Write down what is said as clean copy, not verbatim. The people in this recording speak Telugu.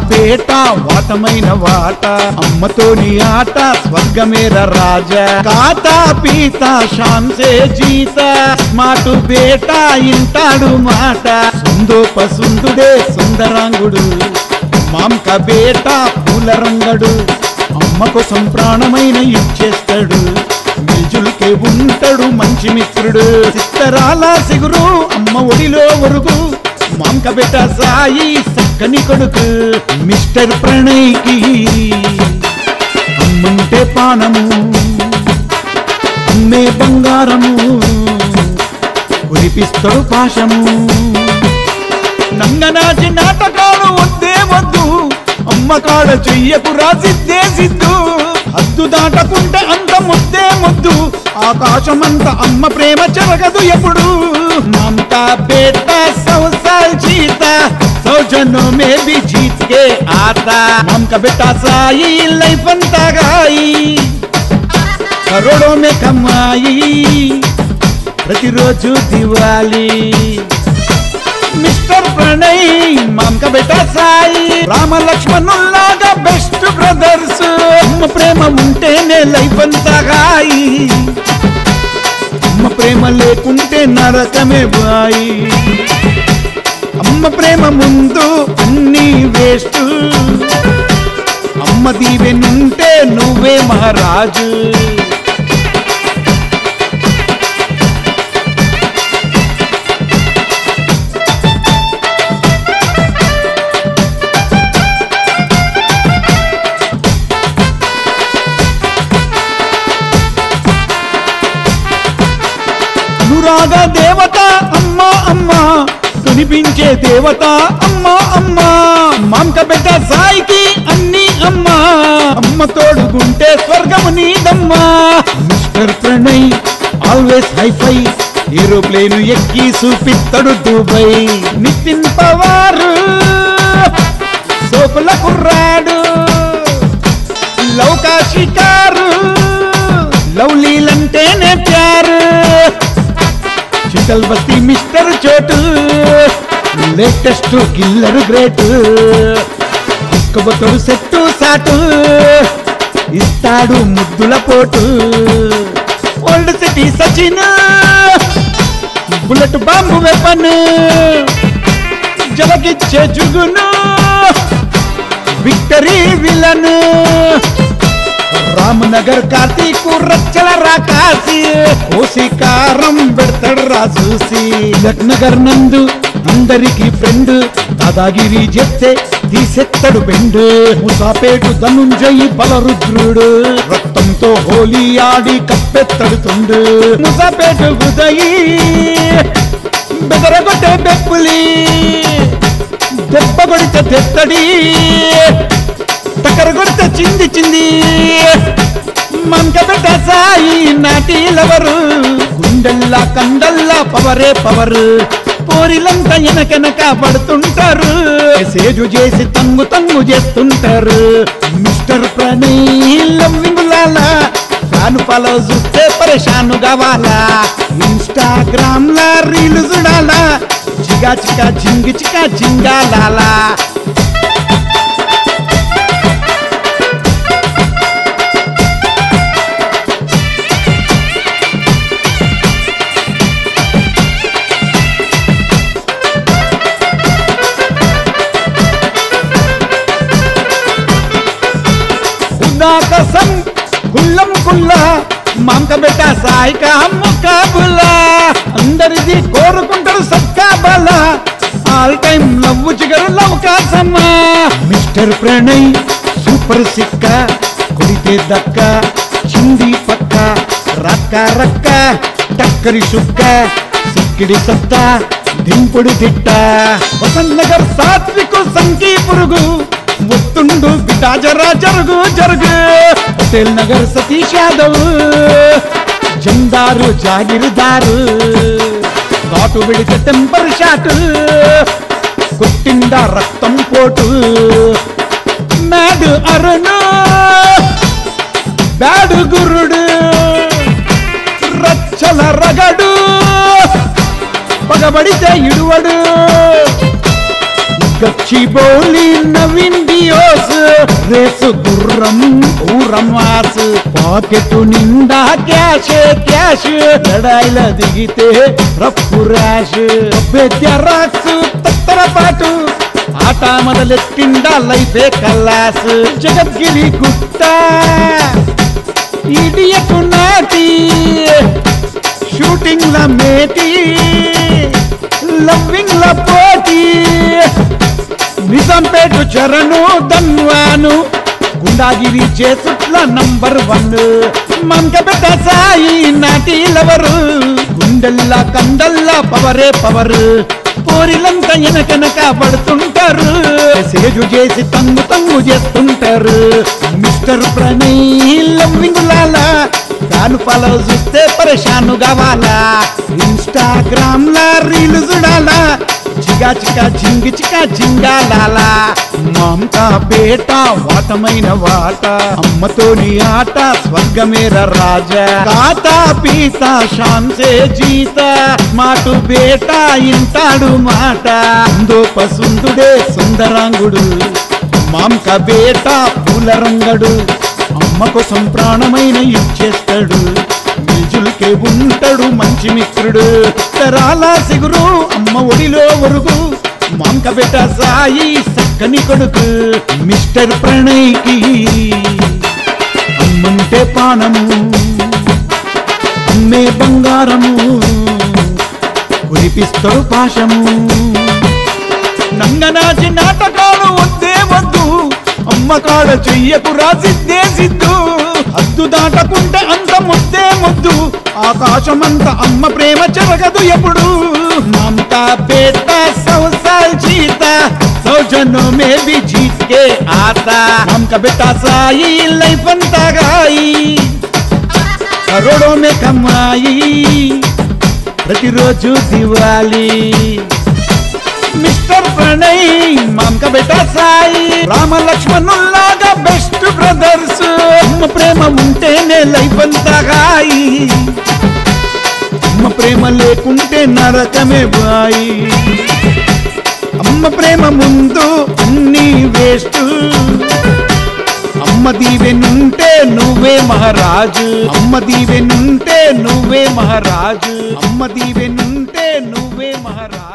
పేట వాటమైన వాట అమ్మతోని ఆట స్వర్గమేర రాజా కాతా పీత శాంసే జీత మాటు బేట ఇంటాడు మాట సుందోప సుందుడే సుందరాంగుడు మాంక బేట పూల రంగడు అమ్మ కోసం ప్రాణమైన ఇచ్చేస్తాడు మిల్జుల్కే ఉంటాడు మంచి మిత్రుడు చిత్తరాల సిగురు అమ్మ ఒడిలో ఒరుగు మాంక బేట సాయి సక్కని కొడుకు మిస్టర్ ప్రణయ్కి అమ్మంటే పానము అమ్మే బంగారము కురిపిస్తాడు పాశము నంగనాచి నాటకాలు వద్దే వద్దు అమ్మ కాడ చెయ్యకు రాసిద్దే సిద్ధు హద్దు దాటకుంటే అంత ముద్దే ముద్దు ఆకాశమంత అమ్మ ప్రేమ చెరగదు ఎప్పుడు మమతా బేటా 100 साल जीता 100 जनों में भी जीत के आता ममका बेटा साई लाइफ अंता गाई करोड़ों में कमाई प्रतिरोजु दिवाली మిస్టర్ ప్రణయ్ మాంక బేటా సాయి రామ లక్ష్మణుల్లాగా బెస్ట్ బ్రదర్స్ అమ్మ ప్రేమ ఉంటేనే లైఫ్ అంతా హాయి అమ్మ ప్రేమ లేకుంటే నరకమే బాయి అమ్మ ప్రేమ ముందు అన్నీ వేస్ట్ అమ్మ దీవెనుంటే నువ్వే మహారాజు అనురాగ దేవత అమ్మా అమ్మా కనిపించే దేవత అమ్మా అమ్మా మాంక బేట సాయికి అన్ని అమ్మా అమ్మ తోడుకుంటే స్వర్గము నీదమ్మా mister Pranay always hi fi aeroplane ఎక్కి చూపిస్తాడు దుబై నితిన్ పవార్ సోకుల కుర్రాడు లౌకా షికారు లవ్లీలంటేనే ప్యారు చికల్ బస్తి mister Chotu latest killer great ఇసుకోబోతాడు సెట్టు సాటు ఇస్తాడు ముద్దుల పోటు old city Sachin bullet bomb weapon జలగిచ్చే జుగును విక్టరీ విలన్ రామనగర్ కార్తీకు రచ్చల రాకాసి కోసికారం పెడతాడు రాజూసి లక్నగర్ నందు అందరికి ఫ్రెండ్ దాదాగిరి చెప్తే తీసెత్తడు బెండు ముసాపేటు ధనుంజయి బలరుద్రుడు రక్తంతో హోలీ ఆడి కప్పెత్తడుతుండు ముసాపేటు ఉదయి బెదరగొట్టే బెప్పులి దెబ్బ కొడితే తెత్తడి టక్కర కొడితే చింది చింది మంక బేట సాయి నాటి లవరు గుండెల్లా కండల్లా పవరే పవరు పోరిలంతా వెనకెనక పడుతుంటారు సేజు చేసి తంగు తంగు చేస్తుంటారు మిస్టర్ ప్రణయ్ లవ్వింగ్ లాలా ఫ్యాను ఫాలో చూస్తే పరేషాను కావాలా ఇన్స్టాగ్రామ్ లా రీల్ చూడాలా చిగా చికా జింగి చికా జింగాలాలా कसम गुल्लम गुल्ला मामक बेटा साई का मुकाबला अंदरिది కోరుకుంటారు సక్కా బలా ఆల్ టైం లవ్ జిగరు లవ్ కా సమా మిస్టర్ ప్రణయ్ సూపర్ సిక్క కొడితే దక్క చింది పక్క రక్క రక్క టక్కరి సుక్క సిక్కిడి సత్తా దింపుడు దిట్ట వసంత్ నగర్ సాత్వికు సంకీ పురుగు ముత్తుండు బిడ్డ జరా జరుగు జరుగు పటేల్ నగర్ సతీష్ యాదవ్ జందారు జాగిరిదారు ఘాటు విడితే టెంపర్ షాట్ కొట్టిండా రక్తం పోటు నాడు అరుణు బ్యాడు గురుడు రచ్చల రగడు పగబడితే ఇడువడు గచ్చిబౌలి నవీన్ డియోస్ రేసు గుర్రం ఊరమాస్ పాకెట్ నిండా క్యాష్ క్యాష్ లడాయిల దిగితే రప్పు ర్యాష్ బెద్యరాక్స్ తత్తరపాటు ఆట మొదలెట్టిండా లైఫే కల్లాస్ జగద్గిరి గుట్ట ఇడియకు నాటి షూటింగ్ ల మేటి లవ్వింగ్ ల పోటీ నిజాంపేట చరణు ధన్వాను గుండాగిరి చేసుట్ల నంబర్ 1 మంకబెట్ట సాయి నాటి లవరు గుండెల్లా కండల్లా పవరే పవరు పోరిలంతా వెనకనక పడుతుంటారు సేజు చేసి తంగు చేస్తుంటారు మిస్టర్ ప్రణయ్ లవ్వింగ్ లాలా కాను ఫాలో చూస్తే పరేషాను కావాలా ఇన్స్టాగ్రామ్ లా రీల్ చూడాలా చిగా చికా జింగి చికా జింగాలాలా మమతా బేట వాటమైన వాట అమ్మతోని ఆట స్వర్గమేర రాజా కాతా పీతా షాన్ సే జీతా మాటు బేట ఇంటాడు మాట ఉందో పసుందుడే సుందరాంగుడు మాంక బేట పూల రంగడు అమ్మ కోసం ప్రాణమైన ఇచ్చేస్తాడు నిజులకే ఉంటాడు మంచి మిత్రుడు తరాల సిగురు అమ్మ ఒడిలో ఒరుగు మాంక బేట సాయి సక్కని కొడుకు మిస్టర్ ప్రణయ్కి అమ్మంటే పానము అమ్మే బంగారము కురిపిస్తాడు పాశము నంగనాచి నాటకాలు వద్దే వద్దు అమ్మ కాడ చెయ్యకు రాసిద్దే సిద్ధు హద్దు దాటకుంటే అంత ముద్దే ముద్దు ఆకాశమంత అమ్మ ప్రేమ చెరగదు ఎప్పుడు మమతా బేటా 100 साल जीता 100 जनों में भी जीत के आता हमका बेटा साई लाइफ अंता गाई करोड़ों में कमाई प्रतिरोजु दिवाली మిస్టర్ ప్రణయ్ మాంక బేటా సాయి రామ లక్ష్మణుల్లాగా బెస్ట్ బ్రదర్స్ అమ్మ ప్రేమ ఉంటేనే లైఫ్ అంతా హాయి అమ్మ ప్రేమ లేకుంటే నరకమే బాయి అమ్మ ప్రేమ ముందు అన్ని వేస్ట్ అమ్మ దీవెనుంటే నువ్వే మహారాజు అమ్మ దీవెనుంటే నువ్వే మహారాజు అమ్మ దీవెనుంటే నువ్వే మహారాజు